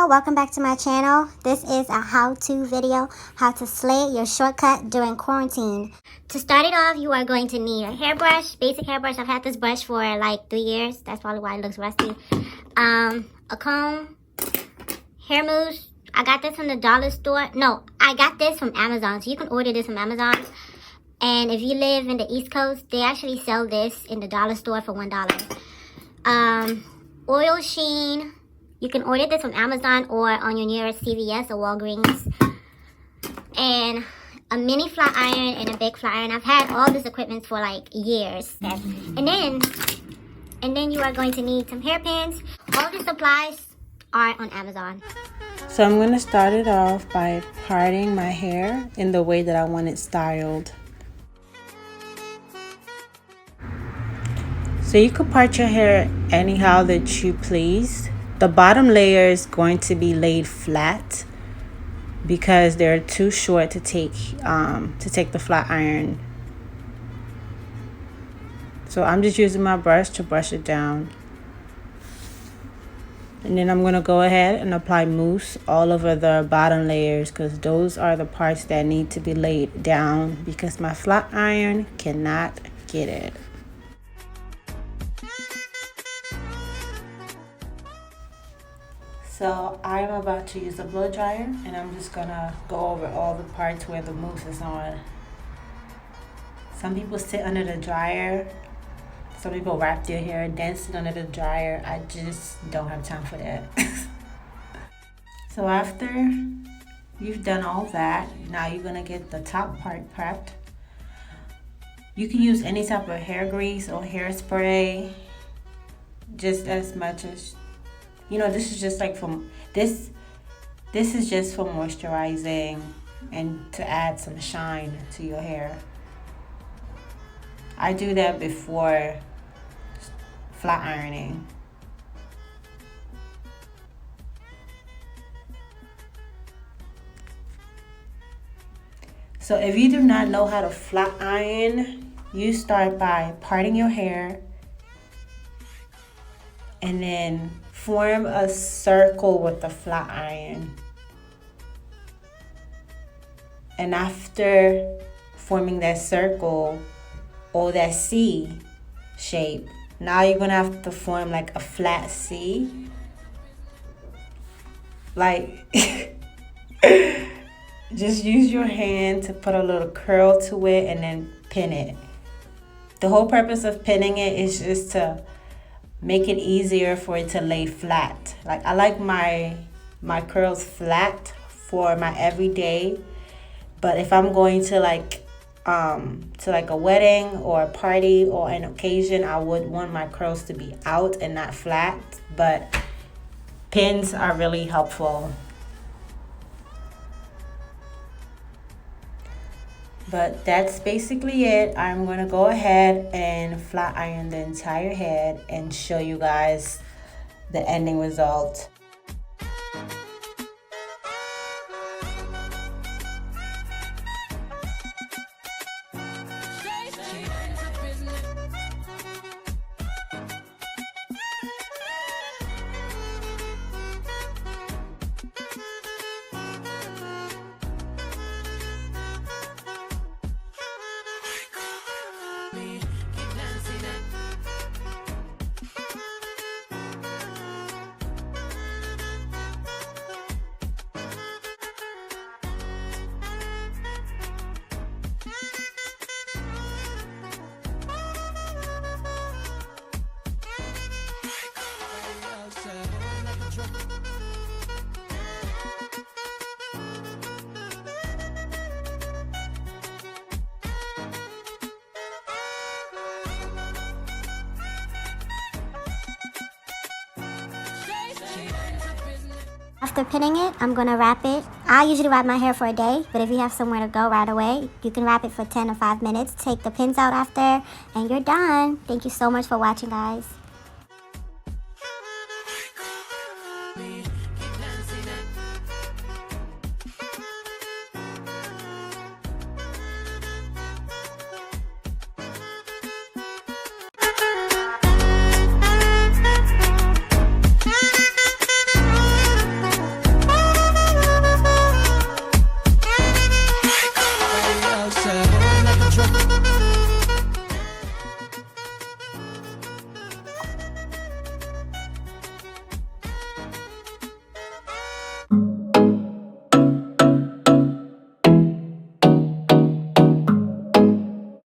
y'all, welcome back to my channel. This is a how-to video, how to slay your shortcut during quarantine. To start it off, you are going to need a hairbrush, basic hairbrush. I've had this brush for like 3 years. That's probably why it looks rusty. A comb, hair mousse. I got this from the dollar store. No, I got this from Amazon. So you can order this from Amazon. And if you live in the East Coast, they actually sell this in the dollar store for $1. Oil sheen. You can order this from Amazon or on your nearest CVS or Walgreens. And a mini flat iron and a big flat iron. I've had all this equipment for like years. And then you are going to need some hairpins. All the supplies are on Amazon. So I'm going to start it off by parting my hair in the way that I want it styled. So you could part your hair anyhow that you please. The bottom layer is going to be laid flat because they're too short to take the flat iron. So I'm just using my brush to brush it down. And then I'm going to go ahead and apply mousse all over the bottom layers because those are the parts that need to be laid down because my flat iron cannot get it. So I'm about to use a blow dryer and I'm just gonna go over all the parts where the mousse is on. Some people sit under the dryer. Some people wrap their hair and then sit under the dryer. I just don't have time for that. So after you've done all that, now you're gonna get the top part prepped. You can use any type of hair grease or hairspray, just as much as, you know, this is just like this is just for moisturizing and to add some shine to your hair. I do that before flat ironing. So if you do not know how to flat iron, you start by parting your hair and then form a circle with the flat iron. And after forming that circle or that C shape, now you're gonna have to form like a flat C. Like, just use your hand to put a little curl to it and then pin it. The whole purpose of pinning it is just to make it easier for it to lay flat. Like I like my curls flat for my everyday, but if I'm going to like a wedding or a party or an occasion, I would want my curls to be out and not flat, but pins are really helpful. But that's basically it. I'm going to go ahead and flat iron the entire head and show you guys the ending result. After pinning it, I'm going to wrap it. I usually wrap my hair for a day, but if you have somewhere to go right away, you can wrap it for 10 or 5 minutes. Take the pins out after, and you're done. Thank you so much for watching, guys. drip.